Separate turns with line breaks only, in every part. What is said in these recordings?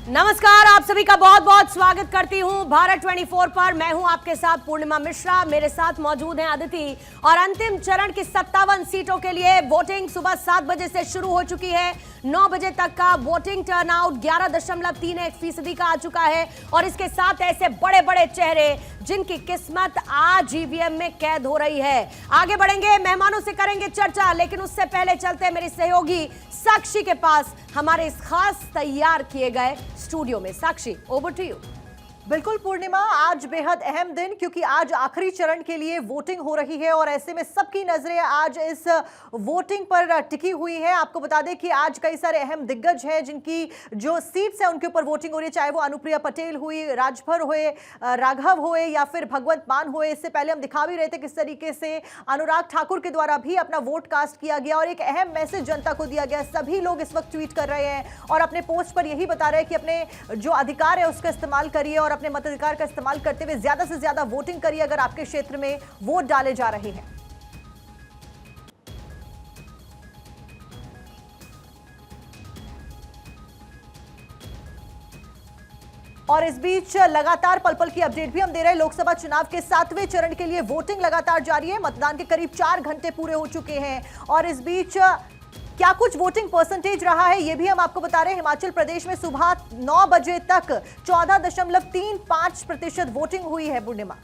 नमस्कार, आप सभी का बहुत बहुत स्वागत करती हूं भारत 24 पर। मैं हूं आपके साथ पूर्णिमा मिश्रा, मेरे साथ मौजूद हैं अदिति। और अंतिम चरण की 57 सीटों के लिए वोटिंग सुबह 7 बजे से शुरू हो चुकी है। 9 बजे तक का वोटिंग टर्नआउट 11.31% का आ चुका है। और इसके साथ ऐसे बड़े बड़े चेहरे जिनकी किस्मत आज ईवीएम में कैद हो रही है। आगे बढ़ेंगे, मेहमानों से करेंगे चर्चा, लेकिन उससे पहले चलते हैं मेरी सहयोगी साक्षी के पास, हमारे इस खास तैयार किए गए स्टूडियो में। साक्षी, ओवर टू यू।
बिल्कुल पूर्णिमा, आज बेहद अहम दिन, क्योंकि आज आखिरी चरण के लिए वोटिंग हो रही है और ऐसे में सबकी नजरें आज इस वोटिंग पर टिकी हुई है। आपको बता दें कि आज कई सारे अहम दिग्गज हैं जिनकी जो सीट्स हैं उनके ऊपर वोटिंग हो रही है, चाहे वो अनुप्रिया पटेल हुई, राजभर हुए, राघव हुए या फिर भगवंत मान हुए। इससे पहले हम दिखा भी रहे थे किस तरीके से अनुराग ठाकुर के द्वारा भी अपना वोट कास्ट किया गया और एक अहम मैसेज जनता को दिया गया। सभी लोग इस वक्त ट्वीट कर रहे हैं और अपने पोस्ट पर यही बता रहे हैं कि अपने जो अधिकार है उसका इस्तेमाल करिए और अपने मताधिकार का इस्तेमाल करते हुए ज्यादा से ज्यादा वोटिंग करिए अगर आपके क्षेत्र में वोट डाले जा रहे हैं। और इस बीच लगातार पल पल की अपडेट भी हम दे रहे हैं। लोकसभा चुनाव के 7वें चरण के लिए वोटिंग लगातार जारी है। मतदान के करीब 4 घंटे पूरे हो चुके हैं और इस बीच क्या कुछ वोटिंग परसेंटेज रहा है ये भी हम आपको बता रहे हैं। हिमाचल प्रदेश में सुबह 9 बजे तक 14.35% वोटिंग हुई है। पूर्णिमा,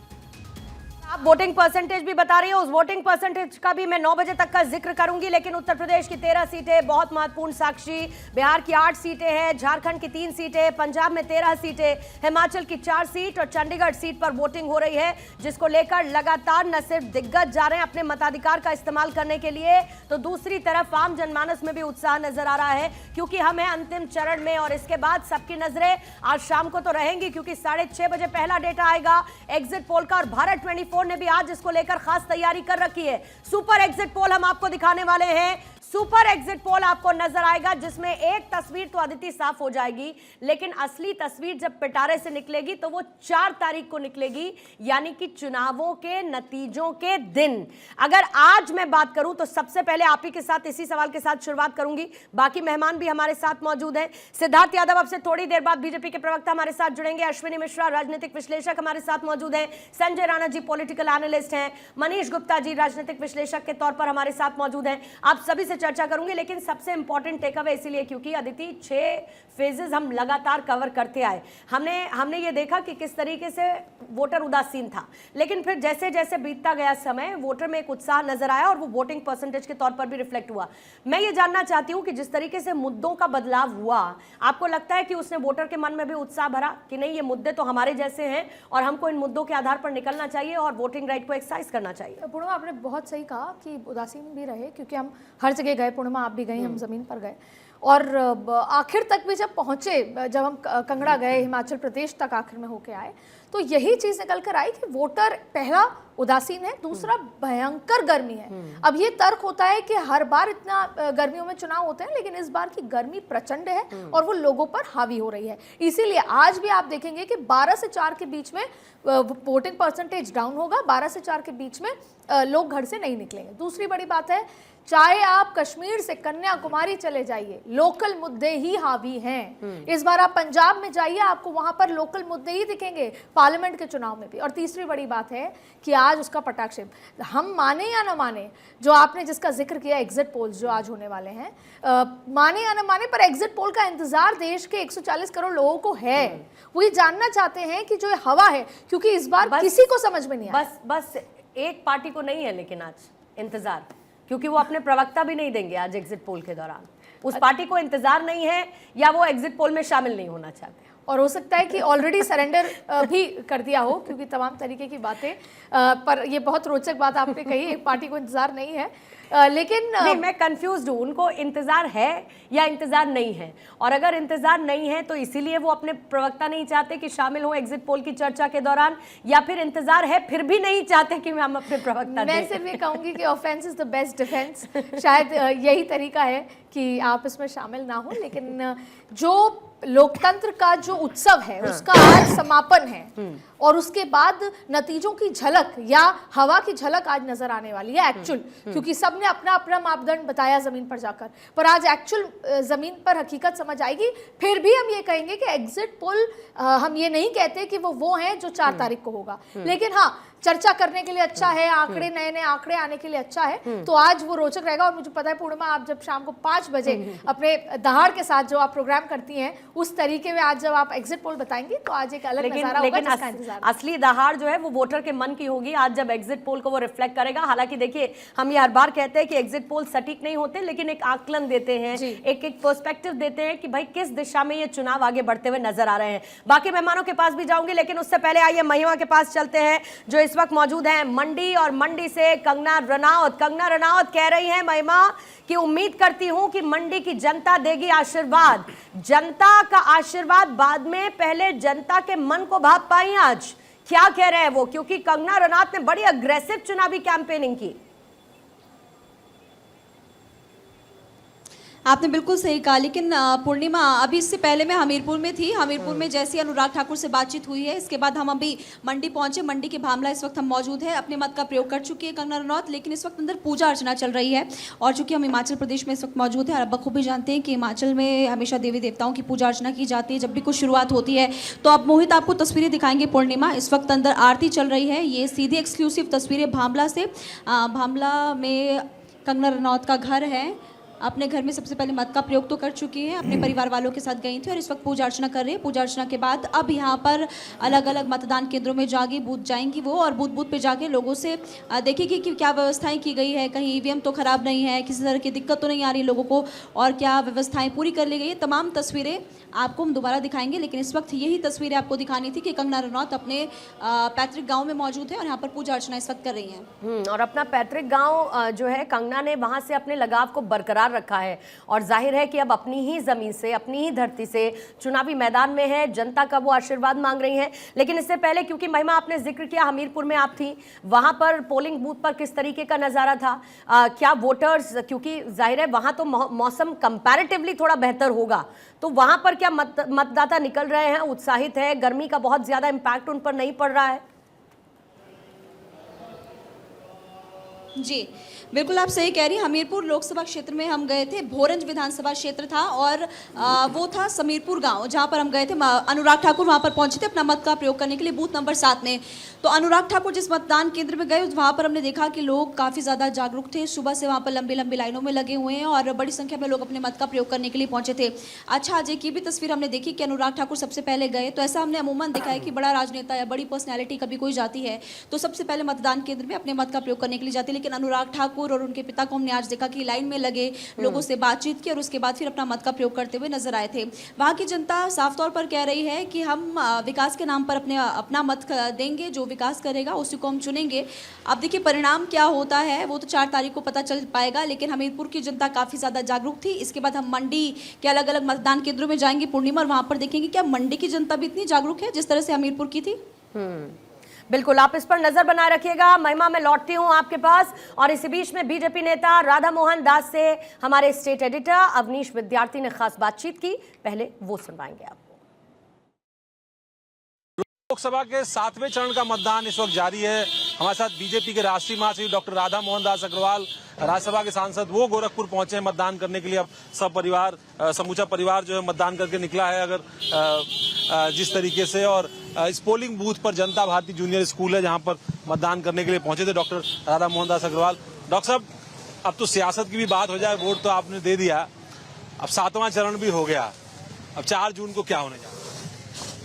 आप वोटिंग परसेंटेज भी बता रही हो, उस वोटिंग परसेंटेज का भी मैं 9 बजे तक का जिक्र करूंगी। लेकिन उत्तर प्रदेश की 13 सीटें बहुत महत्वपूर्ण साक्षी, बिहार की 8 सीटें हैं, झारखंड की 3 सीटें, पंजाब में 13 सीटें, हिमाचल की 4 सीट और चंडीगढ़ सीट पर वोटिंग हो रही है, जिसको लेकर लगातार न सिर्फ दिग्गज जा रहे हैं अपने मताधिकार का इस्तेमाल करने के लिए, तो दूसरी तरफ आम जनमानस में भी उत्साह नजर आ रहा है, क्योंकि हम हैं अंतिम चरण में। और इसके बाद सबकी नजरें आज शाम को तो रहेंगी, क्योंकि 6:30 बजे पहला डेटा आएगा एग्जिट पोल का। और भारत 24 ने भी आज इसको लेकर खास तैयारी कर रखी है। सुपर एग्जिट पोल हम आपको दिखाने वाले हैं। सुपर एग्जिट पोल आपको नजर आएगा जिसमें एक तस्वीर तो अदिति साफ हो जाएगी, लेकिन असली तस्वीर जब पिटारे से निकलेगी तो वो 4 तारीख को निकलेगी, यानी कि चुनावों के नतीजों के दिन। अगर आज मैं बात करूं तो सबसे पहले आप ही के साथ इसी सवाल के साथ शुरुआत करूंगी। बाकी मेहमान भी हमारे साथ मौजूद हैं। सिद्धार्थ यादव अब से थोड़ी देर बाद बीजेपी के प्रवक्ता हमारे साथ जुड़ेंगे। अश्विनी मिश्रा राजनीतिक विश्लेषक हमारे साथ मौजूद हैं। संजय राणा जी पॉलिटिकल एनालिस्ट हैं। मनीष गुप्ता जी राजनीतिक विश्लेषक के तौर पर हमारे साथ मौजूद हैं। आप सभी से चर्चा करूंगी, लेकिन सबसे इंपॉर्टेंट टेक अवे इसीलिए क्योंकि अदिति 6 फेजेस हम लगातार कवर करते आए। हमने ये देखा कि किस तरीके से वोटर उदासीन था, लेकिन फिर जैसे जैसे बीतता गया समय वोटर में एक उत्साह नजर आया और वो वोटिंग परसेंटेज के तौर पर भी रिफ्लेक्ट हुआ। मैं ये जानना चाहती हूं कि जिस तरीके से मुद्दों का बदलाव हुआ, आपको लगता है कि उसने वोटर के मन में भी उत्साह भरा कि नहीं, ये मुद्दे तो हमारे जैसे हैं और हमको इन मुद्दों के आधार पर निकलना चाहिए और वोटिंग राइट को एक्सरसाइज करना चाहिए?
पूर्णिमा, आपने बहुत सही कहा कि उदासीन भी रहे, क्योंकि हम हर जगह गए। पूर्णिमा, आप भी गई, हम जमीन पर गए और आखिर तक भी जब पहुंचे, जब हम कंगड़ा गए, हिमाचल प्रदेश तक आखिर में होके आए, तो यही चीज निकल कर आई कि वोटर पहला उदासीन है, दूसरा भयंकर गर्मी है। अब ये तर्क होता है कि हर बार इतना गर्मियों में चुनाव होते हैं, लेकिन इस बार की गर्मी प्रचंड है और वो लोगों पर हावी हो रही है। इसीलिए आज भी आप देखेंगे कि 12 से 4 के बीच में वोटिंग परसेंटेज डाउन होगा, 12 से 4 के बीच में लोग घर से नहीं निकलेंगे। दूसरी बड़ी बात है, चाहे आप कश्मीर से कन्याकुमारी चले जाइए, लोकल मुद्दे ही हावी हैं। इस बार आप पंजाब में जाइए, आपको वहां पर लोकल मुद्दे ही दिखेंगे, पार्लियामेंट के चुनाव में भी। और तीसरी बड़ी बात है कि आज उसका पटाक्षेप, हम माने या ना माने, जो आपने जिसका जिक्र किया एग्जिट पोल्स जो आज होने वाले हैं, माने या ना माने, पर एग्जिट पोल का इंतजार देश के 140 करोड़ लोगों को है। वो ये जानना चाहते हैं कि जो हवा है, क्योंकि इस बार किसी को समझ में नहीं आया।
बस एक पार्टी को नहीं है लेकिन आज इंतजार, क्योंकि वो अपने प्रवक्ता भी नहीं देंगे आज एग्जिट पोल के दौरान। उस पार्टी को इंतजार नहीं है या वो एग्जिट पोल में शामिल नहीं होना चाहते,
और हो सकता है कि ऑलरेडी सरेंडर भी कर दिया हो, क्योंकि तमाम तरीके की बातें। पर ये बहुत रोचक बात आपने कही, एक पार्टी को इंतजार नहीं है, लेकिन
नहीं, मैं कंफ्यूज्ड हूँ, उनको इंतजार है या इंतजार नहीं है। और अगर इंतजार नहीं है तो इसीलिए वो अपने प्रवक्ता नहीं चाहते कि शामिल हो एग्जिट पोल की चर्चा के दौरान, या फिर इंतजार है फिर भी नहीं चाहते कि हम अपने प्रवक्ता
मैं सिर्फ ये कहूंगी कि offence is the best defence. शायद यही तरीका है कि आप इसमें शामिल ना हो, लेकिन जो लोकतंत्र का जो उत्सव है उसका आज समापन है और उसके बाद नतीजों की झलक या हवा की झलक आज नजर आने वाली है एक्चुअल, क्योंकि सबने अपना अपना मापदंड बताया जमीन पर जाकर, पर आज एक्चुअल जमीन पर हकीकत समझ आएगी। फिर भी हम ये कहेंगे कि एग्जिट पोल हम ये नहीं कहते कि वो हैं जो 4 तारीख को होगा, लेकिन हाँ चर्चा करने के लिए अच्छा है, आंकड़े नए नए आंकड़े आने के लिए अच्छा है, तो आज वो रोचक रहेगा। और मुझे पता है पूर्णिमा, आप जब शाम को 5 बजे अपने दहाड़ के साथ जो आप प्रोग्राम करती हैं उस तरीके में आज जब आप एग्जिट पोल बताएंगी तो आज एक अलग नजारा होगा जिसका इंतजार है।
असली दहाड़ जो है वो वोटर के मन की होगी आज जब एग्जिट पोल को वो रिफ्लेक्ट करेगा। हालांकि देखिए, हम ये हर बार कहते हैं कि एग्जिट पोल सटीक नहीं होते, लेकिन एक आकलन देते हैं, एक पर्सपेक्टिव देते हैं कि भाई किस दिशा में ये चुनाव आगे बढ़ते हुए नजर आ रहे हैं। बाकी मेहमानों के पास भी जाऊंगे, लेकिन उससे पहले आइए महिमा के पास चलते हैं जो इस वक्त मौजूद है मंडी, और मंडी से कंगना रनौत। कंगना रनौत कह रही है महिमा कि उम्मीद करती हूं कि मंडी की जनता देगी आशीर्वाद। जनता का आशीर्वाद बाद में, पहले जनता के मन को भाप पाई आज। क्या कह रहे हैं वो, क्योंकि कंगना रनौत ने बड़ी अग्रेसिव चुनावी कैंपेनिंग की।
आपने बिल्कुल सही कहा, लेकिन पूर्णिमा अभी इससे पहले मैं हमीरपुर में थी। हमीरपुर में जैसी अनुराग ठाकुर से बातचीत हुई है, इसके बाद हम अभी मंडी पहुंचे। मंडी के भामला इस वक्त हम मौजूद है, अपने मत का प्रयोग कर चुकी है कंगना रनौत, लेकिन इस वक्त अंदर पूजा अर्चना चल रही है। और चूंकि हम हिमाचल प्रदेश में इस वक्त मौजूद है और आप बखूबी जानते हैं कि हिमाचल में हमेशा देवी देवताओं की पूजा अर्चना की जाती है जब भी कुछ शुरुआत होती है। तो अब मोहित आपको तस्वीरें दिखाएंगे पूर्णिमा। इस वक्त अंदर आरती चल रही है, ये सीधी एक्सक्लूसिव तस्वीरें भामला से। भामला में कंगना रनौत का घर है। अपने घर में सबसे पहले मत का प्रयोग तो कर चुकी है, अपने परिवार वालों के साथ गई थी और इस वक्त पूजा अर्चना कर रही है। पूजा अर्चना के बाद अब यहाँ पर अलग अलग मतदान केंद्रों में जाएंगी वो, और बूथ पे जाके लोगों से देखेगी कि क्या व्यवस्थाएं की गई है, कहीं ईवीएम तो खराब नहीं है, किसी तरह की दिक्कत तो नहीं आ रही लोगों को, और क्या व्यवस्थाएं पूरी कर ली गई है। तमाम तस्वीरें आपको हम दोबारा दिखाएंगे, लेकिन इस वक्त यही तस्वीरें आपको दिखानी थी कि कंगना रनौत अपने पैतृक गाँव में मौजूद है और यहाँ पर पूजा अर्चना इस वक्त कर रही हैं।
और अपना पैतृक गाँव जो है कंगना ने वहाँ से अपने लगाव को बरकरार रखा है, और जाहिर है कि अब अपनी ही जमीन से, अपनी ही धरती से चुनावी मैदान में है, जनता का वो आशीर्वाद मांग रही हैं। लेकिन इससे पहले, क्योंकि महिमा आपने जिक्र किया हमीरपुर में आप थी, वहां पर पोलिंग बूथ पर किस तरीके का नजारा था? क्या वोटर्स, क्योंकि जाहिर है वहां तो मौसम कंपैरेटिवली थोड़ा बेहतर होगा, तो वहां पर क्या मतदाता निकल रहे हैं, उत्साहित है, गर्मी का बहुत ज्यादा इंपैक्ट उन पर नहीं पड़ रहा है?
जी बिल्कुल, आप सही कह रही हैं। हमीरपुर लोकसभा क्षेत्र में हम गए थे, भोरंज विधानसभा क्षेत्र था और वो था समीरपुर गांव, जहां पर हम गए थे। अनुराग ठाकुर वहां पर पहुंचे थे अपना मत का प्रयोग करने के लिए, बूथ नंबर 7 में। तो अनुराग ठाकुर जिस मतदान केंद्र में गए वहां पर हमने देखा कि लोग काफ़ी ज़्यादा जागरूक थे। सुबह से वहाँ पर लंबी लंबी लाइनों में लगे हुए हैं और बड़ी संख्या में लोग अपने मत का प्रयोग करने के लिए पहुंचे थे। अच्छा, आज एक ये भी तस्वीर हमने देखी कि अनुराग ठाकुर सबसे पहले गए, तो ऐसा हमने अमूमन देखा है कि बड़ा राजनेता या बड़ी पर्सनैलिटी कभी कोई जाती है तो सबसे पहले मतदान केंद्र में अपने मत का प्रयोग करने के लिए जाती है। लेकिन अनुराग ठाकुर और उनके पिता को हमने आज देखा कि लाइन में लगे, लोगों से बातचीत की और उसके बाद फिर अपना मत का प्रयोग करते हुए नजर आए थे। वहाँ की जनता साफ तौर पर कह रही है कि हम विकास के नाम पर अपना मत देंगे, जो विकास करेगा उसी को हम चुनेंगे। अब देखिए परिणाम क्या होता है वो तो 4 तारीख को पता चल पाएगा, लेकिन हमीरपुर की जनता काफ़ी ज़्यादा जागरूक थी। इसके बाद हम मंडी के अलग अलग मतदान केंद्रों में जाएंगे पूर्णिमा, और वहाँ पर देखेंगे क्या मंडी की जनता भी इतनी जागरूक है जिस तरह से हमीरपुर की थी।
बिल्कुल, आप इस पर नजर बनाए रखिएगा। महिमा, मैं लौटती हूं आपके पास, और इसी बीच में बीजेपी नेता राधा मोहन दास से हमारे स्टेट एडिटर अवनीश विद्यार्थी ने खास बातचीत की, पहले वो सुनवाएंगे आपको।
लोकसभा के 7वें चरण का मतदान इस वक्त जारी है। हमारे साथ बीजेपी के राष्ट्रीय महासचिव डॉक्टर राधा मोहन दास अग्रवाल, राज्यसभा के सांसद, वो गोरखपुर पहुंचे हैं मतदान करने के लिए। अब सब परिवार, समूचा परिवार जो है मतदान करके निकला है। अगर जिस तरीके से, और इस पोलिंग बूथ पर जनता भारती जूनियर स्कूल है जहां पर मतदान करने के लिए पहुंचे थे डॉक्टर राधा मोहन दास अग्रवाल। डॉक्टर साहब, अब तो सियासत की भी बात हो जाए, वोट तो आपने दे दिया, अब 7वां चरण भी हो गया, अब 4 जून को क्या होने जा रहा है?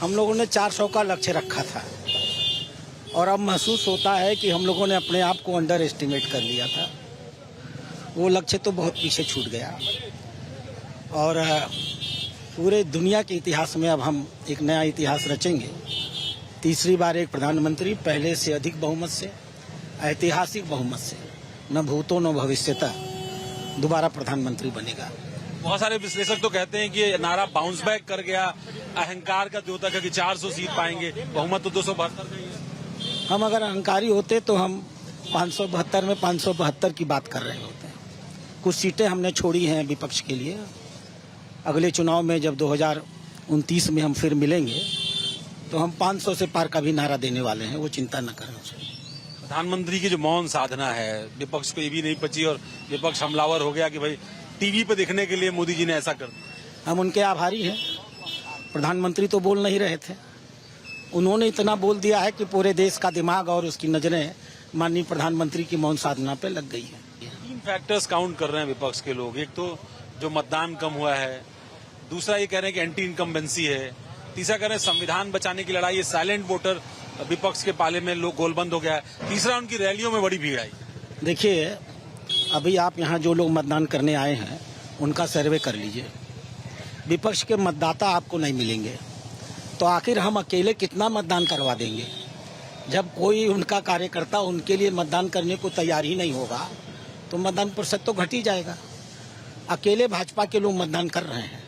हम लोगों ने 400 का लक्ष्य रखा था और अब महसूस होता है कि हम लोगों ने अपने आप को अंडर एस्टिमेट कर लिया था। वो लक्ष्य तो बहुत पीछे छूट गया और पूरे दुनिया के इतिहास में अब हम एक नया इतिहास रचेंगे। तीसरी बार एक प्रधानमंत्री पहले से अधिक बहुमत से, ऐतिहासिक बहुमत से, न भूतो न भविष्यता दोबारा प्रधानमंत्री बनेगा।
बहुत सारे विश्लेषक तो कहते हैं कि ये नारा बाउंस बैक कर गया, अहंकार का द्योतक है कि 400 सीट पाएंगे, बहुमत तो 272 का ही है।
हम अगर अहंकारी होते तो हम 572 में 572 की बात कर रहे होते हैं। कुछ सीटें हमने छोड़ी हैं विपक्ष के लिए। अगले चुनाव में जब 29 में हम फिर मिलेंगे तो हम 500 से पार का भी नारा देने वाले हैं, वो चिंता न करें।
प्रधानमंत्री की जो मौन साधना है, विपक्ष को ये भी नहीं पची और विपक्ष हमलावर हो गया कि भाई टीवी पे दिखने के लिए मोदी जी ने ऐसा कर दिया।
हम उनके आभारी हैं। प्रधानमंत्री तो बोल नहीं रहे थे, उन्होंने इतना बोल दिया है कि पूरे देश का दिमाग और उसकी नजरें माननीय प्रधानमंत्री की मौन साधना पे लग गई है।
3 फैक्टर्स काउंट कर रहे हैं विपक्ष के लोग। एक तो जो मतदान कम हुआ है, दूसरा ये कह रहे हैं कि एंटी इनकम्बेंसी है, तीसरा कह रहे हैं संविधान बचाने की लड़ाई है, साइलेंट वोटर विपक्ष के पाले में लोग गोलबंद हो गया है, तीसरा उनकी रैलियों में बड़ी भीड़ आई।
देखिए, अभी आप यहाँ जो लोग मतदान करने आए हैं उनका सर्वे कर लीजिए। विपक्ष के मतदाता आपको नहीं मिलेंगे, तो आखिर हम अकेले कितना मतदान करवा देंगे? जब कोई उनका कार्यकर्ता उनके लिए मतदान करने को तैयार ही नहीं होगा तो मतदान प्रतिशत तो घट ही जाएगा। अकेले भाजपा के लोग मतदान कर रहे हैं।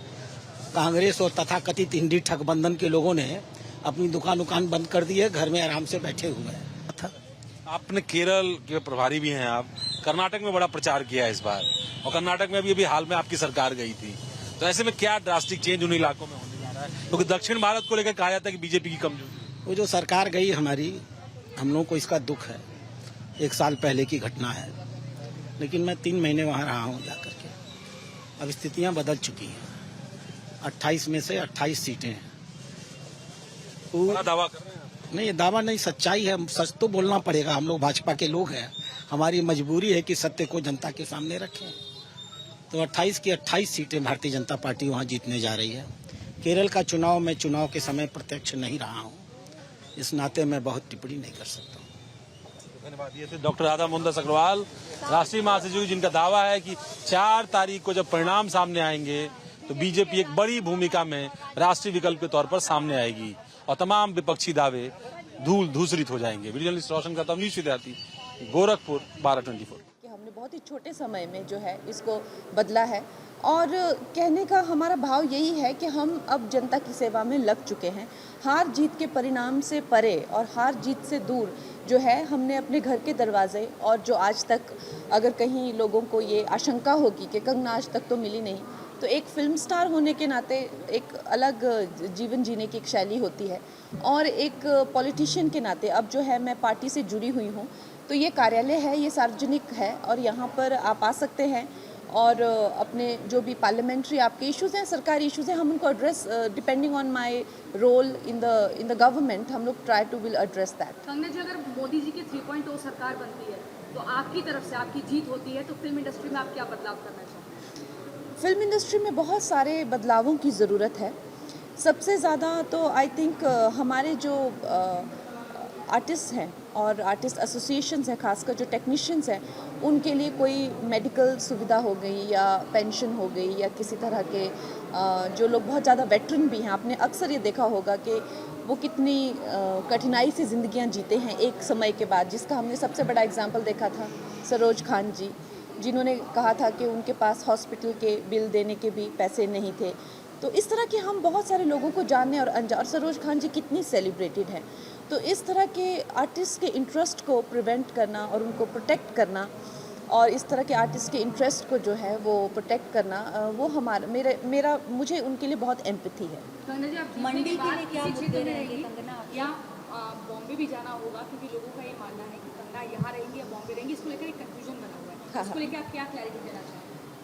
कांग्रेस और तथाकथित हिंदी ठगबंधन के लोगों ने अपनी दुकान बंद कर दी है, घर में आराम से बैठे हुए हैं।
आपने केरल के प्रभारी भी हैं आप, कर्नाटक में बड़ा प्रचार किया है इस बार, और कर्नाटक में अभी हाल में आपकी सरकार गई थी, तो ऐसे में क्या ड्रास्टिक चेंज उन इलाकों में होने जा रहा है? क्योंकि दक्षिण भारत को लेकर कहा जाता है कि बीजेपी की कमजोरी।
वो जो सरकार गई हमारी, हम लोगों को इसका दुख है। 1 साल पहले की घटना है, लेकिन मैं 3 महीने वहाँ रहा हूँ जाकर के। अब स्थितियाँ बदल चुकी हैं। 28 में से 28 सीटें हैं।
बड़ा दावा कर रहे हैं आप।
नहीं, ये दावा नहीं, सच्चाई है। सच तो बोलना पड़ेगा। हम लोग भाजपा के लोग हैं, हमारी मजबूरी है कि सत्य को जनता के सामने रखें। तो 28 की 28 सीटें भारतीय जनता पार्टी वहाँ जीतने जा रही है। केरल का चुनाव मैं चुनाव के समय प्रत्यक्ष नहीं रहा हूँ, इस नाते मैं बहुत टिप्पणी नहीं कर सकता हूँ।
धन्यवाद। ये थे डॉक्टर राधा मोहनदास अग्रवाल, राष्ट्रीय महासचिव, जिनका दावा है कि 4 तारीख को जब परिणाम सामने आएंगे तो बीजेपी एक बड़ी भूमिका में राष्ट्रीय विकल्प के तौर पर सामने आएगी और तमाम विपक्षी दावे धूल धूसरित हो जाएंगे। वीडियो जर्नलिस्ट रोशन करता हूं, न्यूज़ विद्यार्थी, गोरखपुर, 1224।
हमने बहुत ही छोटे समय में जो है इसको बदला है और कहने का हमारा भाव यही है कि हम अब जनता की सेवा में लग चुके हैं। हार जीत के परिणाम से परे और हार जीत से दूर जो है, हमने अपने घर के दरवाजे, और जो आज तक अगर कहीं लोगों को ये आशंका होगी कि कंगना आज तक तो मिली नहीं, तो एक फिल्म स्टार होने के नाते एक अलग जीवन जीने की एक शैली होती है, और एक पॉलिटिशियन के नाते अब जो है मैं पार्टी से जुड़ी हुई हूँ, तो ये कार्यालय है, ये सार्वजनिक है और यहाँ पर आप आ सकते हैं और अपने जो भी पार्लियामेंट्री आपके इश्यूज़ हैं, सरकारी इश्यूज़ हैं, हम उनको address depending on my role in the government, हम लोग try to will address that.
Kangana ji, अगर मोदी जी की 3.0 सरकार बनती है तो आपकी तरफ से आपकी जीत होती है, तो फिल्म इंडस्ट्री में आप क्या बदलाव करना चाहते हैं?
फिल्म इंडस्ट्री में बहुत सारे बदलावों की ज़रूरत है। सबसे ज़्यादा तो आई थिंक हमारे जो आर्टिस्ट हैं और आर्टिस्ट एसोसिएशंस हैं, खासकर जो टेक्नीशियंस हैं, उनके लिए कोई मेडिकल सुविधा हो गई या पेंशन हो गई या किसी तरह के जो लोग बहुत ज़्यादा वेटरन भी हैं, आपने अक्सर ये देखा होगा कि वो कितनी कठिनाई से ज़िंदगियां जीते हैं एक समय के बाद, जिसका हमने सबसे बड़ा एग्जांपल देखा था सरोज खान जी, जिन्होंने कहा था कि उनके पास हॉस्पिटल के बिल देने के भी पैसे नहीं थे। तो इस तरह के हम बहुत सारे लोगों को जानने और अनजान, और सरोज खान जी कितनी सेलिब्रेटेड हैं, तो इस तरह के आर्टिस्ट के इंटरेस्ट को प्रिवेंट करना और उनको प्रोटेक्ट करना, और इस तरह के आर्टिस्ट के इंटरेस्ट को जो है वो प्रोटेक्ट करना, वो हमारा मुझे उनके लिए बहुत एम्पैथी है।
कंगना जी, आप मंडी के लिए क्या मुद्दे रहेंगे या बॉम्बे भी जाना होगा, क्योंकि लोगों का ये मानना है कि कंगना यहाँ रहेंगी या बॉम्बे रहेंगी, इसको लेकर एक कंफ्यूजन बना हुआ है। इसको लेकर आप क्या क्लैरिटी देना चाहेंगे?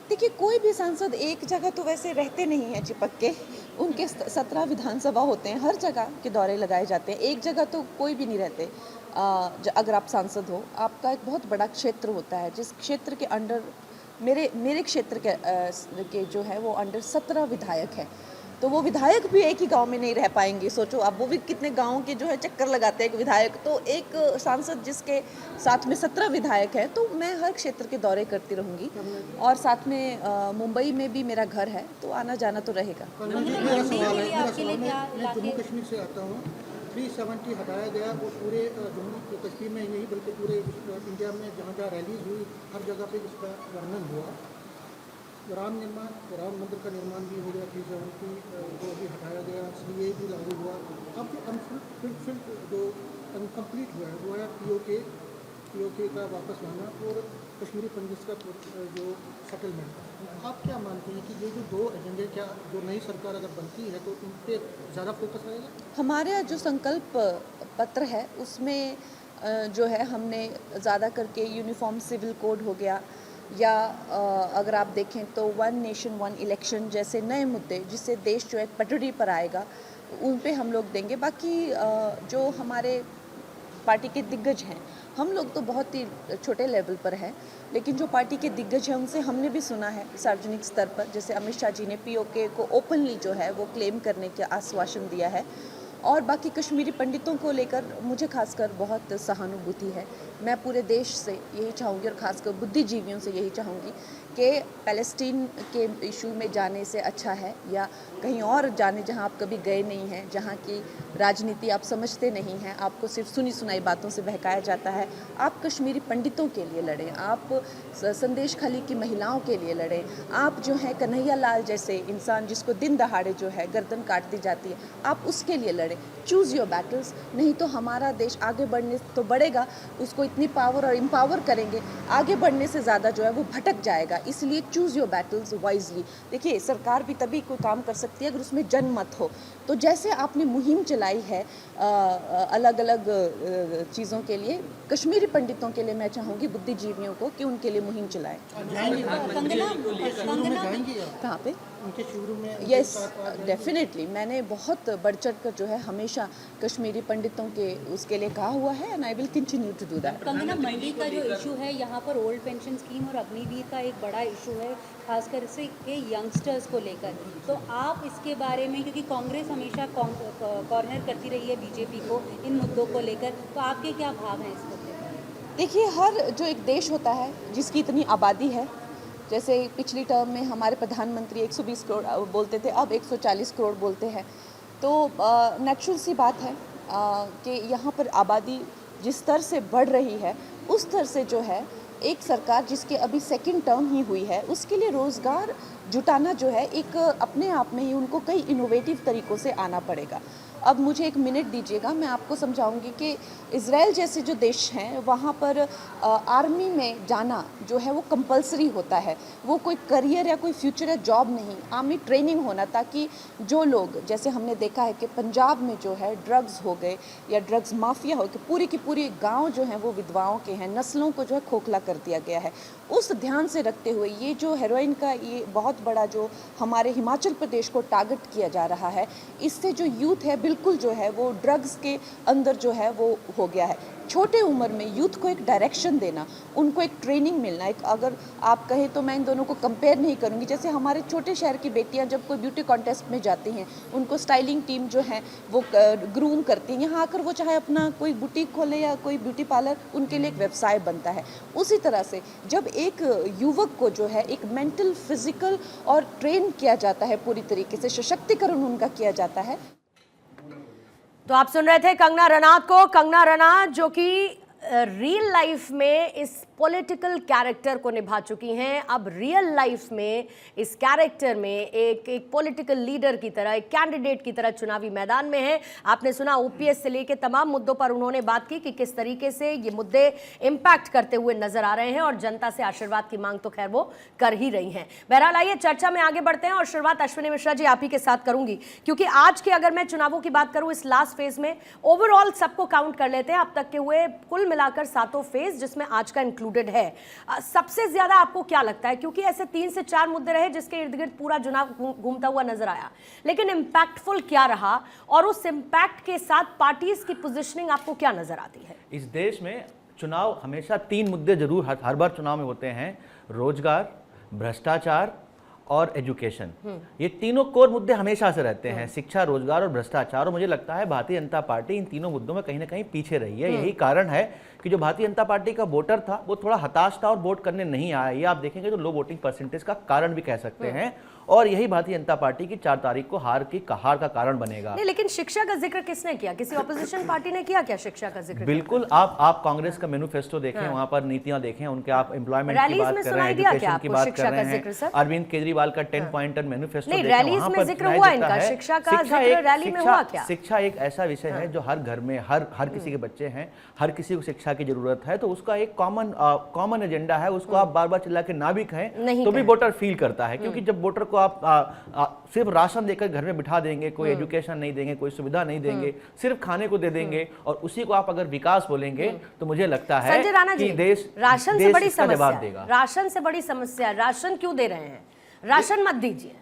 देखिए, कोई भी सांसद एक जगह तो वैसे रहते नहीं हैं चिपक के, उनके 17 विधानसभा होते हैं, हर जगह के दौरे लगाए जाते हैं, एक जगह तो कोई भी नहीं रहते। अगर आप सांसद हो, आपका एक बहुत बड़ा क्षेत्र होता है, जिस क्षेत्र के अंडर मेरे क्षेत्र के जो है वो अंडर 17 विधायक हैं, तो वो विधायक भी एक ही गांव में नहीं रह पाएंगे। सोचो अब वो भी कितने गांव के जो है चक्कर लगाते हैं एक विधायक, तो एक सांसद जिसके साथ में 17 विधायक हैं, तो मैं हर क्षेत्र के दौरे करती रहूँगी, और साथ में मुंबई में भी मेरा घर है, तो आना जाना तो रहेगा।
जम्मू कश्मीर से आता हूँ, 370 हटाया गया, वो पूरे जम्मू कश्मीर में नहीं बल्कि पूरे इंडिया में जहाँ जहाँ रैलीज हुई हर जगह पे इसका वर्णन हुआ। राम मंदिर का निर्माण भी हो गया, 370 वो भी हटाया गया, CAA भी लागू हुआ। अब जो जो इनकम्प्लीट हुआ है वो है POK पीओके का वापस लाना और कश्मीरी पंडित का जो सेटलमेंट, आप क्या मानते हैं कि ये जो दो एजेंडे, क्या जो नई सरकार अगर बनती है तो उन पर ज़्यादा फोकस रहेगा?
हमारा जो संकल्प पत्र है उसमें जो है हमने ज़्यादा करके यूनिफॉर्म सिविल कोड हो गया या अगर आप देखें तो वन नेशन वन इलेक्शन जैसे नए मुद्दे जिससे देश जो है पटड़ी पर आएगा उन पे हम लोग देंगे। बाकी जो हमारे पार्टी के दिग्गज हैं, हम लोग तो बहुत ही छोटे लेवल पर हैं, लेकिन जो पार्टी के दिग्गज हैं उनसे हमने भी सुना है सार्वजनिक स्तर पर, जैसे अमित शाह जी ने पीओके को ओपनली जो है वो क्लेम करने का आश्वासन दिया है। और बाकी कश्मीरी पंडितों को लेकर मुझे खासकर बहुत सहानुभूति है। मैं पूरे देश से यही चाहूँगी और खासकर बुद्धिजीवियों से यही चाहूँगी कि पैलेस्टीन के इशू में जाने से अच्छा है या कहीं और जाने जहां आप कभी गए नहीं हैं, जहां की राजनीति आप समझते नहीं हैं, आपको सिर्फ सुनी सुनाई बातों से बहकाया जाता है। आप कश्मीरी पंडितों के लिए लड़ें, आप संदेश खाली की महिलाओं के लिए लड़ें, आप जो है कन्हैया लाल जैसे इंसान जिसको दिन दहाड़े जो है गर्दन काट दी जाती है, आप उसके लिए लड़ें। चूज़ योर बैटल्स, नहीं तो हमारा देश आगे बढ़ने तो बढ़ेगा, उसको इतनी पावर और एम्पावर करेंगे, आगे बढ़ने से ज़्यादा जो है वो भटक जाएगा। इसलिए चूज़ योर बैटल्स वाइजली। देखिए, सरकार भी तभी कोई काम कर सकती है अगर उसमें जनमत हो। तो जैसे आपने मुहिम चलाई है अलग अलग चीज़ों के लिए, कश्मीरी पंडितों के लिए मैं चाहूँगी बुद्धिजीवियों को कि उनके लिए मुहिम चलाएं। कहाँ पे?
उनके शुरू में
यस, डेफिनेटली मैंने बहुत बढ़ चढ़ कर जो है हमेशा कश्मीरी पंडितों के उसके लिए कहा हुआ है and I will continue to do that.
Kangana, Mandi का जो इशू है यहाँ पर ओल्ड पेंशन स्कीम और अग्निवीर का एक बड़ा इशू है, खासकर से के यंगस्टर्स को लेकर, तो आप इसके बारे में, क्योंकि कांग्रेस हमेशा कॉर्नर करती रही है बीजेपी को इन मुद्दों को लेकर, तो आपके क्या भाव हैं इस मुद्दे पर?
देखिए, हर जो एक देश होता है जिसकी इतनी आबादी है, जैसे पिछली टर्म में हमारे प्रधानमंत्री 120 करोड़ बोलते थे, अब 140 करोड़ बोलते हैं, तो नेचुरल सी बात है कि यहाँ पर आबादी जिस स्तर से बढ़ रही है उस स्तर से जो है एक सरकार जिसके अभी सेकंड टर्म ही हुई है उसके लिए रोज़गार जुटाना जो है एक अपने आप में ही उनको कई इनोवेटिव तरीक़ों से आना पड़ेगा। अब मुझे एक मिनट दीजिएगा, मैं आपको समझाऊंगी कि इज़राइल जैसे जो देश हैं वहाँ पर आर्मी में जाना जो है वो कंपलसरी होता है, वो कोई करियर या कोई फ्यूचर या जॉब नहीं, आर्मी ट्रेनिंग होना, ताकि जो लोग, जैसे हमने देखा है कि पंजाब में जो है ड्रग्स हो गए या ड्रग्स माफिया हो गए, की पूरी गाँव जो हैं वो विधवाओं के हैं, नस्लों को जो है खोखला कर दिया गया है। उस ध्यान से रखते हुए ये जो हेरोइन का ये बहुत बड़ा जो हमारे हिमाचल प्रदेश को टारगेट किया जा रहा है, इससे जो यूथ है बिल्कुल जो है वो ड्रग्स के अंदर जो है वो हो गया है। छोटे उम्र में यूथ को एक डायरेक्शन देना, उनको एक ट्रेनिंग मिलना, एक अगर आप कहें तो मैं इन दोनों को कंपेयर नहीं करूंगी, जैसे हमारे छोटे शहर की बेटियां जब कोई ब्यूटी कॉन्टेस्ट में जाती हैं उनको स्टाइलिंग टीम जो है वो ग्रूम करती हैं, यहाँ आकर वो चाहे अपना कोई बुटीक खोले या कोई ब्यूटी पार्लर, उनके लिए एक व्यवसाय बनता है। उसी तरह से जब एक युवक को जो है एक मेंटल, फिजिकल और ट्रेन किया जाता है, पूरी तरीके से सशक्तिकरण उनका किया जाता है।
तो आप सुन रहे थे कंगना रनौत को। कंगना रनौत जो कि रियल लाइफ में इस पॉलिटिकल कैरेक्टर को निभा चुकी हैं, अब रियल लाइफ में इस कैरेक्टर में एक पॉलिटिकल लीडर की तरह, एक कैंडिडेट की तरह चुनावी मैदान में है। आपने सुना ओपीएस से लेके तमाम मुद्दों पर उन्होंने बात की कि किस तरीके से ये मुद्दे इम्पैक्ट करते हुए नजर आ रहे हैं और जनता से आशीर्वाद की मांग तो खैर वो कर ही रही हैं। बहरहाल आइए चर्चा में आगे बढ़ते हैं और शुरुआत अश्विनी मिश्रा जी आप ही के साथ करूंगी, क्योंकि आज के अगर मैं चुनावों की बात करूं इस लास्ट फेज में, ओवरऑल सबको काउंट कर लेते हैं, अब तक के हुए कुल मिलाकर 7 फेज जिसमें आज का इंक्लूडेड है, सबसे ज्यादा आपको क्या लगता है? क्योंकि ऐसे 3 से 4 मुद्दे रहे जिसके इर्द गिर्द पूरा चुनाव घूमता हुआ नजर आया, लेकिन इंपैक्टफुल क्या रहा और उस इंपैक्ट के साथ पार्टीज की पोजीशनिंग आपको क्या नजर आती है?
इस देश में चुनाव हमेशा 3 मुद्दे जरूर हर बार चुनाव में होते हैं, रोजगार, भ्रष्टाचार और एजुकेशन। ये तीनों कोर मुद्दे हमेशा से रहते हैं, शिक्षा, रोजगार और भ्रष्टाचार। और मुझे लगता है भारतीय जनता पार्टी इन तीनों मुद्दों में कहीं ना कहीं पीछे रही है। यही कारण है कि जो भारतीय जनता पार्टी का वोटर था वो थोड़ा हताश था और वोट करने नहीं आया। ये आप देखेंगे तो लो वोटिंग परसेंटेज का कारण भी कह सकते हैं। और यही भारतीय जनता पार्टी की 4 तारीख को हार का कारण बनेगा।
नहीं, लेकिन शिक्षा का जिक्र किसने किया? किसी ऑपोजिशन पार्टी ने किया क्या शिक्षा का जिक्र?
बिल्कुल, आप कांग्रेस का मैनिफेस्टो देखें, वहां पर नीतियां देखें, उनके आप एम्प्लॉयमेंट की
रैलीज
बात
में
कर रहे
सुनाई
हैं,
दिया क्या
एजुकेशन की
आपको
बात
शिक्षा
कर
का
रहे
जिक्र, सर?
हैं, अरविंद केजरीवाल का 10 पॉइंटर मैनिफेस्टो
नहीं,
देखें,
रैलीज
वहां
में
पर
जिक्र
सुनाई
हुआ
देता
इनका,
है।
शिक्षा का जिक्र रैली में हुआ क्या?
शिक्षा एक ऐसा विषय है जो हर घर में हर किसी के बच्चे हैं, हर किसी को शिक्षा की जरूरत है, तो उसका एक कॉमन एजेंडा है। उसको आप बार बार चिल्ला के ना भी कहें तो भी वोटर फील करता है, क्योंकि जब वोटर को आप सिर्फ राशन देकर घर में बिठा देंगे, कोई एजुकेशन नहीं देंगे, कोई सुविधा नहीं देंगे, सिर्फ खाने को दे देंगे और उसी को आप अगर विकास बोलेंगे, तो मुझे लगता है
संजय राणा जी,
कि देश
राशन से बड़ी
इसका जवाब
समस्या,
देगा।
राशन से बड़ी समस्या, राशन क्यों दे रहे हैं? राशन मत दीजिए।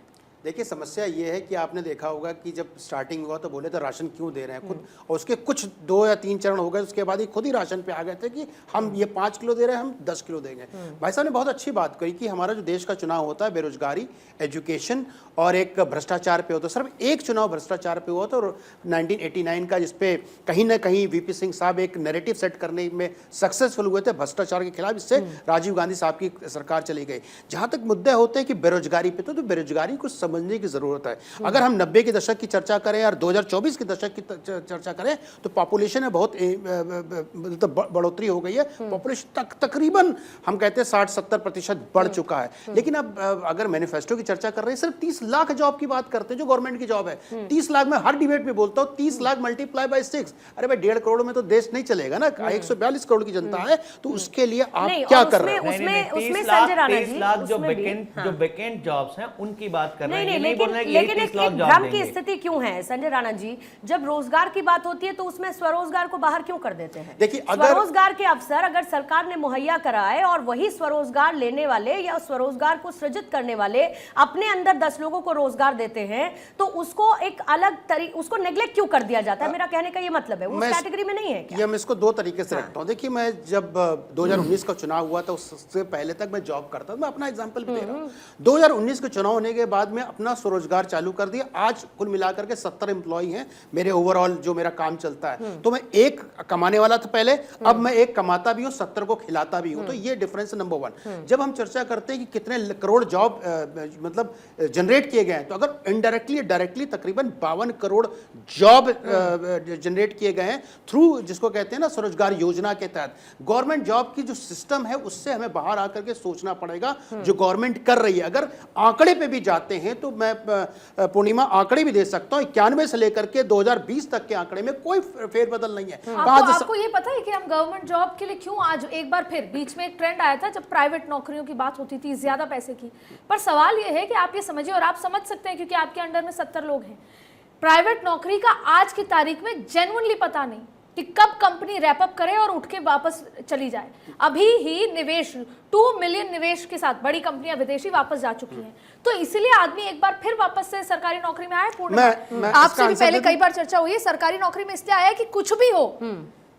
देखिए, समस्या ये है कि आपने देखा होगा कि जब स्टार्टिंग हुआ तो बोले तो राशन क्यों दे रहे हैं खुद, और उसके कुछ 2 या 3 चरण हो गए, उसके बाद ही खुद ही राशन पे आ गए थे कि हम ये 5 किलो दे रहे हैं, हम 10 किलो देंगे। भाई साहब ने बहुत अच्छी बात कही कि हमारा जो देश का चुनाव होता है बेरोजगारी, एजुकेशन और एक भ्रष्टाचार पे होता है। सिर्फ एक चुनाव भ्रष्टाचार पे हुआ था, और 1989 का, जिसपे कहीं ना कहीं वीपी सिंह साहब एक नैरेटिव सेट करने में सक्सेसफुल हुए थे भ्रष्टाचार के खिलाफ, इससे राजीव गांधी साहब की सरकार चली गई। जहां तक मुद्दे होते हैं कि बेरोजगारी पे, तो बेरोजगारी को समझने की जरूरत है। अगर हम 90 के दशक की चर्चा करें और 2024 के दशक की चर्चा करें, तो पॉपुलेशन में बहुत बढ़ोतरी हो गई है। पॉपुलेशन तकरीबन हम कहते हैं 60-70% बढ़ चुका है। लेकिन अब अगर मैनिफेस्टो की चर्चा कर रहे हैं, सिर्फ 30 लाख जॉब की बात करते हैं जो गवर्नमेंट की जॉब है। 30 लाख में हर डिबेट में बोलता हूँ, 30 लाख मल्टीप्लाई बाय 6, अरे भाई 1.5 करोड़ में तो देश नहीं चलेगा ना। 142 करोड़ की जनता है, तो उसके लिए आप क्या कर रहे हैं?
उसमें संजय राणा जी,
30 लाख जो वैकेंट जॉब्स हैं उनकी बात कर रहे हैं।
लेकिन एक भ्रम की स्थिति क्यों है संजय राणा जी? जब रोजगार की बात होती है तो उसमें स्वरोजगार को बाहर क्यों कर देते हैं?
देखिए,
स्वरोजगार के अवसर अगर सरकार ने मुहैया कराए और वही स्वरोजगार लेने वाले या स्वरोजगार को सृजित करने वाले अपने अंदर 10 लोगों को रोजगार देते हैं, तो उसको एक अलग उसको नेग्लेक्ट क्यों कर दिया जाता है? मेरा कहने का ये मतलब है, उस कैटेगरी में नहीं है क्या?
ये मैं इसको 2 तरीके से रखता हूँ। देखिए, मैं जब 2019 का चुनाव हुआ था, उससे पहले तक मैं जॉब करता था। मैं अपना एग्जांपल भी दे रहा हूँ। 2019 के चुनाव होने के बाद में अपना स्वरोजगार चालू कर दिया। आज कुल मिलाकर के 70 एम्प्लॉई हैं मेरे ओवरऑल जो मेरा काम चलता है। तो मैं एक कमाने वाला था पहले, अब मैं एक कमाता भी हूँ, 70 को खिलाता भी हूँ। तो ये डिफरेंस नंबर 1। जब हम चर्चा करते हैं कि कितने करोड़ जॉब मतलब जनरेट किए गए हैं, तो अगर इनडायरेक्टली डायरेक्टली तकरीबन 52 करोड़ जॉब जनरेट किए गए हैं थ्रू, जिसको कहते हैं ना स्वरोजगार योजना के तहत। गवर्नमेंट जॉब की जो सिस्टम है उससे हमें बाहर आकर के सोचना पड़ेगा जो गवर्नमेंट कर रही है। अगर आंकड़े पे भी जाते हैं तो मैं पूर्णिमा आंकड़े भी दे सकता हूं, 91 से लेकर के 2020 तक के आंकड़े में कोई फेरबदल नहीं है।
आपको ये पता है कि हम गवर्नमेंट जॉब के लिए क्यों आज एक बार फिर बीच में एक ट्रेंड आया था जब प्राइवेट नौकरियों की बात होती थी ज्यादा पैसे की, पर सवाल ये है कि आप ये समझिए, और आप समझ सकते हैं क्योंकि आपके अंडर में 70 लोग हैं। प्राइवेट नौकरी का आज की तारीख में जेन्युइनली पता नहीं कि कब कंपनी रैप अप करे और उठ के वापस चली जाए। अभी ही निवेश 2 मिलियन निवेश के साथ बड़ी कंपनियां विदेशी वापस जा चुकी हैं, तो इसीलिए आदमी एक बार फिर वापस से सरकारी नौकरी में आया। पूर्ण आपसे भी पहले कई बार चर्चा हुई है, सरकारी नौकरी में इसलिए आया कि कुछ भी हो,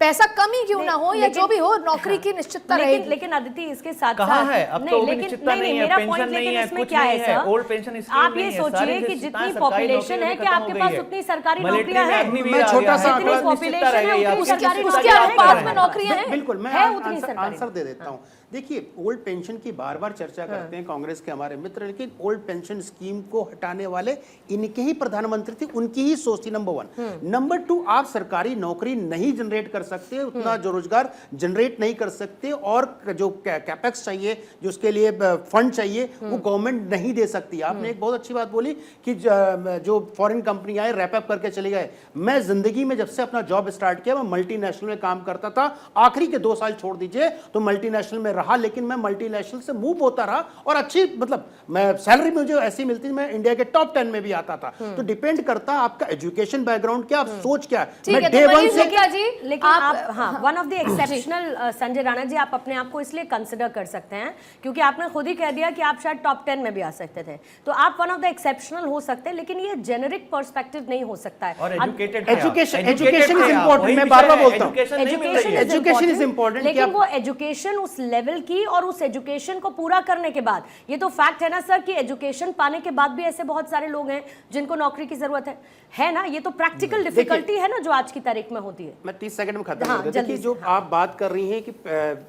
पैसा कम ही क्यों ना हो या जो भी हो, नौकरी की निश्चितता रहेगी।
लेकिन अदिति इसके साथ
कहाँ है अब तो निश्चितता नहीं है, पेंशन नहीं है, कुछ नहीं है, ओल्ड पेंशन स्कीम
आप ये सोचिए कि जितनी पॉपुलेशन है कि आपके पास उतनी सरकारी नौकरियां हैं।
मैं छोटा सा
पॉपुलेशन है
उसके अनुपात में नौकरियां हैं।
बिल्कुल, मैं आंसर दे देता हूँ। देखिए, ओल्ड पेंशन की बार बार चर्चा करते हैं कांग्रेस के हमारे मित्र, लेकिन ओल्ड पेंशन स्कीम को हटाने वाले इनके ही प्रधानमंत्री थे, उनकी ही सोच थी। नंबर 1। नंबर 2, आप सरकारी नौकरी नहीं जनरेट कर सकते, उतना जो रोजगार जनरेट नहीं कर सकते, और जो कैपेक्स चाहिए, जो उसके लिए फंड चाहिए, वो गवर्नमेंट नहीं दे सकती। आपने एक बहुत अच्छी बात बोली कि जो फॉरेन कंपनी आए रैप अप करके चले गए। मैं जिंदगी में जब से अपना जॉब स्टार्ट किया, मैं मल्टीनेशनल में काम करता था। आखिरी के 2 साल छोड़ दीजिए तो मल्टीनेशनल में रहा, लेकिन मैं मल्टीनेशनल से मूव होता रहा और अच्छी मतलब मैं सैलरी मुझे ऐसी मिलती, मैं इंडिया के टॉप 10 में भी आता था। तो डिपेंड करता है आपका एजुकेशन बैकग्राउंड क्या, आप सोच क्या है। मैं डे 1 से
लेकिन आप one of the exceptional Sanjay Rana ji, आप अपने आप को इसलिए कंसिडर कर सकते हैं क्योंकि आपने खुद ही कह दिया कि आप शायद टॉप 10 में भी आ सकते थे, तो आप वन ऑफ द एक्सेप्शनल हो सकते हैं, लेकिन ये जेनेरिक पर्सपेक्टिव नहीं हो सकता है।
एजुकेशन इज इंपॉर्टेंट, मैं बार बार बोलता हूं, एजुकेशन इज इंपॉर्टेंट,
लेकिन वो एजुकेशन उस लेवल लेवल की और उस एजुकेशन को पूरा करने के बाद, ये तो फैक्ट है ना सर कि एजुकेशन पाने के बाद भी ऐसे बहुत सारे लोग हैं जिनको नौकरी की जरूरत है ना। ये तो प्रैक्टिकल डिफिकल्टी है ना जो आज की तारीख में होती है।
मैं 30 सेकंड में खत्म
हाँ,
कर देता। देखिए जो आप बात कर रही हैं कि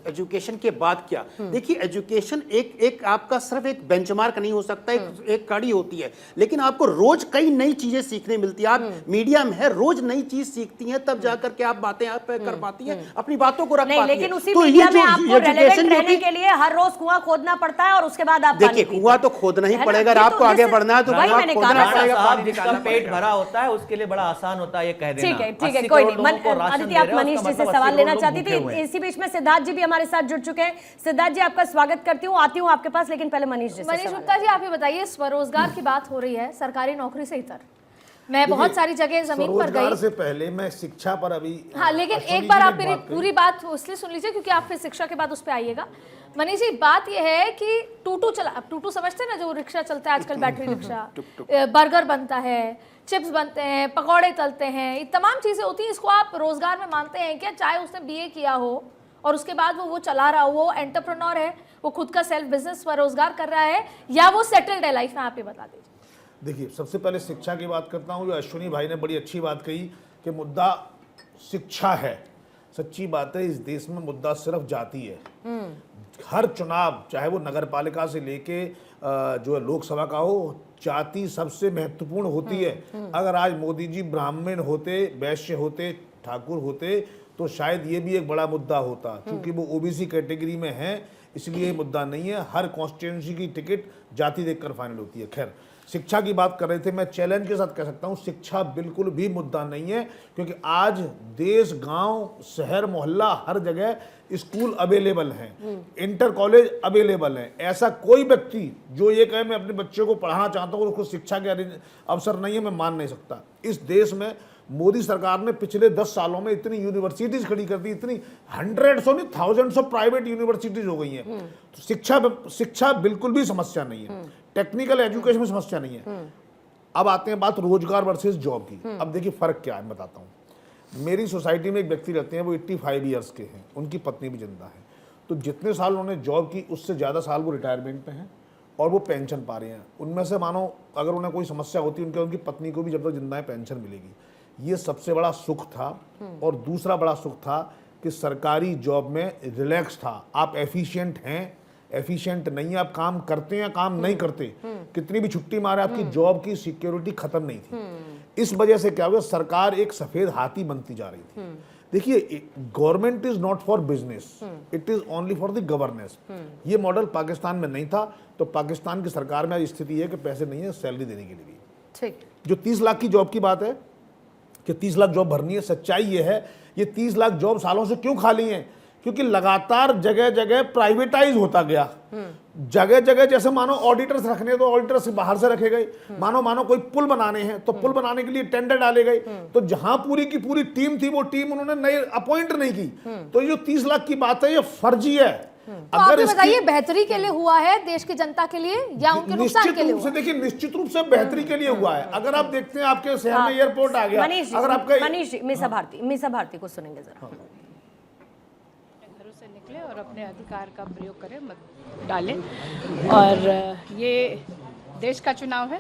एजुकेशन के बाद क्या, देखिए एजुकेशन एक आपका सिर्फ एक बेंचमार्क नहीं हो सकता, एक कड़ी होती है, लेकिन आपको रोज कई नई चीजें सीखने मिलती है। आप मीडिया में है, रोज नई चीज सीखती हैं, तब जाकर के आप बातें आप कर पाती हैं, अपनी बातों को रख पाती हैं।
लेकिन उसी मीडिया में आपको रेलेवेंट रहने के लिए हर रोज कुआं खोदना पड़ता है और उसके बाद आप
देखिए कुआं तो खोदना ही पड़ेगा, अगर आपको आगे बढ़ना है तो कुआं खोदना पड़ेगा।
जिसका पेट भरा होता है उसके लिए बड़ा आसान होता है ये कह देना।
ठीक है, कोई नहीं। अदिति, आप मनीष जी से सवाल लेना चाहती थी, इसी बीच में सिद्धार्थ जी भी हमारे साथ जुड़ चुके हैं। सिद्धार्थ जी, आपका स्वागत करती हूँ, आती हूँ आपके पास, लेकिन पहले मनीष जी।
मनीष गुप्ता जी, आप ये बताइए, स्वरोजगार की बात हो रही है, सरकारी नौकरी से इतर मैं बहुत सारी जगह जमीन पर गई।
से पहले मैं शिक्षा पर अभी,
हाँ, लेकिन एक बार आप मेरी पूरी बात इसलिए सुन लीजिए क्योंकि आप फिर शिक्षा के बाद उस पर आइएगा। मनीष जी, बात यह है कि टूटू समझते हैं ना, जो रिक्शा चलता है आजकल, बैटरी रिक्शा, बर्गर बनता है, चिप्स बनते हैं, पकौड़े तलते हैं, ये तमाम चीजें होती हैं। इसको आप रोजगार में मानते हैं क्या? चाहे उसने बीए किया हो और उसके बाद वो चला रहा हो, वो एंटरप्रेन्योर है, वो खुद का सेल्फ बिजनेस स्वरोजगार कर रहा है, या वो सेटल्ड है लाइफ में? आप ये बता दीजिए।
देखिए, सबसे पहले शिक्षा की बात करता हूँ। जो अश्विनी भाई ने बड़ी अच्छी बात कही कि मुद्दा शिक्षा है। सच्ची बात है, इस देश में मुद्दा सिर्फ जाति है। हर चुनाव, चाहे वो नगर पालिका से लेके जो लोकसभा का हो, जाति सबसे महत्वपूर्ण होती है। अगर आज मोदी जी ब्राह्मण होते, वैश्य होते, ठाकुर होते, तो शायद ये भी एक बड़ा मुद्दा होता। क्योंकि वो ओबीसी कैटेगरी में है, इसलिए ये मुद्दा नहीं है। हर कॉन्स्टिट्यूंसी की टिकट जाति देखकर फाइनल होती है। खैर, शिक्षा की बात कर रहे थे, मैं चैलेंज के साथ कह सकता हूं, शिक्षा बिल्कुल भी मुद्दा नहीं है, क्योंकि आज देश, गांव, शहर, मोहल्ला, हर जगह स्कूल अवेलेबल हैं, इंटर कॉलेज अवेलेबल हैं। ऐसा कोई व्यक्ति जो ये कहे मैं अपने बच्चे को पढ़ाना चाहता हूं, उसको शिक्षा के अवसर नहीं है, मैं मान नहीं सकता। इस देश में मोदी सरकार ने पिछले 10 सालों में इतनी यूनिवर्सिटीज खड़ी कर दी, इतनी हंड्रेड्स नहीं थाउजेंड्स ऑफ प्राइवेट यूनिवर्सिटीज हो गई हैं। तो शिक्षा बिल्कुल भी समस्या नहीं है, टेक्निकल एजुकेशन में समस्या नहीं है। अब आते हैं बात रोजगार वर्सेस जॉब की। अब देखिए फर्क क्या है, मैं बताता हूँ। मेरी सोसाइटी में एक व्यक्ति रहते हैं, वो 85 ईयर्स के हैं, उनकी पत्नी भी जिंदा है। तो जितने साल उन्होंने जॉब की, उससे ज़्यादा साल वो रिटायरमेंट पे हैं और वो पेंशन पा रहे हैं। उनमें से मानो अगर उन्हें कोई समस्या होती है, उनकी पत्नी को भी जब तक जिंदा है पेंशन मिलेगी। ये सबसे बड़ा सुख था। और दूसरा बड़ा सुख था कि सरकारी जॉब में रिलैक्स था। आप एफिशिएंट हैं, एफिशिएंट नहीं है, आप काम करते हैं, काम नहीं करते, कितनी भी छुट्टी मारे, आपकी जॉब की सिक्योरिटी खत्म नहीं थी। इस वजह से क्या हुआ, सरकार एक सफेद हाथी बनती जा रही थी। देखिए, government is not for business, it is only for the governance. ये मॉडल पाकिस्तान में नहीं था। तो पाकिस्तान की सरकार में आज स्थिति है कि पैसे नहीं है सैलरी देने के लिए भी।
ठीक,
जो 30 लाख की जॉब की बात है कि 30 लाख जॉब भरनी है, सच्चाई ये है, ये 30 लाख जॉब सालों से क्यों खाली हैं? क्योंकि लगातार जगह जगह प्राइवेटाइज होता गया। जगह जगह जैसे मानो ऑडिटर्स रखने, तो ऑडिटर्स बाहर से रखे गए। मानो कोई पुल बनाने हैं, तो पुल बनाने के लिए टेंडर डाले गए। तो जहां पूरी की पूरी टीम थी, वो टीम उन्होंने नई अपॉइंट नहीं की। तो ये 30 लाख की बात है, ये फर्जी है।
तो आप बताइए, बेहतरी के लिए हुआ है देश की जनता के लिए या उनके नुकसान के लिए हुआ?
देखिए, निश्चित रूप से बेहतरी के लिए हुआ है। अगर आप देखते हैं आपके शहर में एयरपोर्ट आ गया, अगर आपका
मनीष जी, मिसा भारती को सुनेंगे जरा।
घरों से निकले और अपने अधिकार का प्रयोग करें, मत डालें। और ये देश का चुनाव है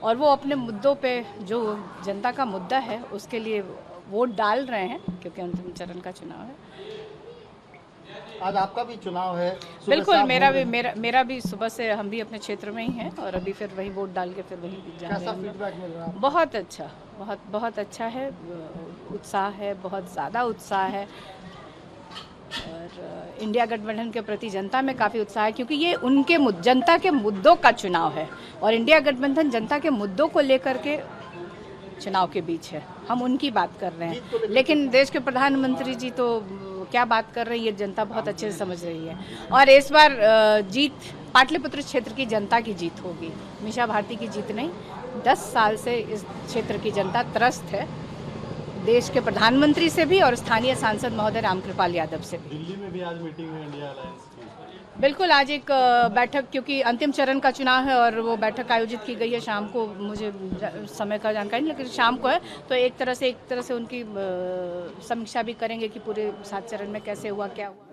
और वो अपने मुद्दों पे, जो जनता का मुद्दा है, उसके लिए वोट डाल रहे हैं, क्योंकि अंतिम चरण का चुनाव है।
आज आपका भी चुनाव है।
बिल्कुल, मेरा भी सुबह से, हम भी अपने क्षेत्र में ही हैं और अभी फिर वही वोट डाल के फिर वही जा रहे हैं।
फीडबैक मिल रहा है?
बहुत अच्छा, बहुत अच्छा है। उत्साह है, बहुत ज़्यादा उत्साह है। और इंडिया गठबंधन के प्रति जनता में काफ़ी उत्साह है, क्योंकि ये उनके जनता के मुद्दों का चुनाव है और इंडिया गठबंधन जनता के मुद्दों को लेकर के चुनाव के बीच है। हम उनकी बात कर रहे हैं, लेकिन देश के प्रधानमंत्री जी तो क्या बात कर रही है, ये जनता बहुत अच्छे से समझ रही है। और इस बार जीत पाटलिपुत्र क्षेत्र की जनता की जीत होगी, मीसा भारती की जीत नहीं। 10 साल से इस क्षेत्र की जनता त्रस्त है, देश के प्रधानमंत्री से भी और स्थानीय सांसद महोदय रामकृपाल यादव से भी।
दिल्ली में भी आज मीटिंग है इंडिया अलायंस की।
बिल्कुल, आज एक बैठक, क्योंकि अंतिम चरण का चुनाव है और वो बैठक आयोजित की गई है शाम को। मुझे समय का जानकारी नहीं, लेकिन शाम को है। तो एक तरह से उनकी समीक्षा भी करेंगे कि पूरे 7 चरण में कैसे हुआ, क्या हुआ।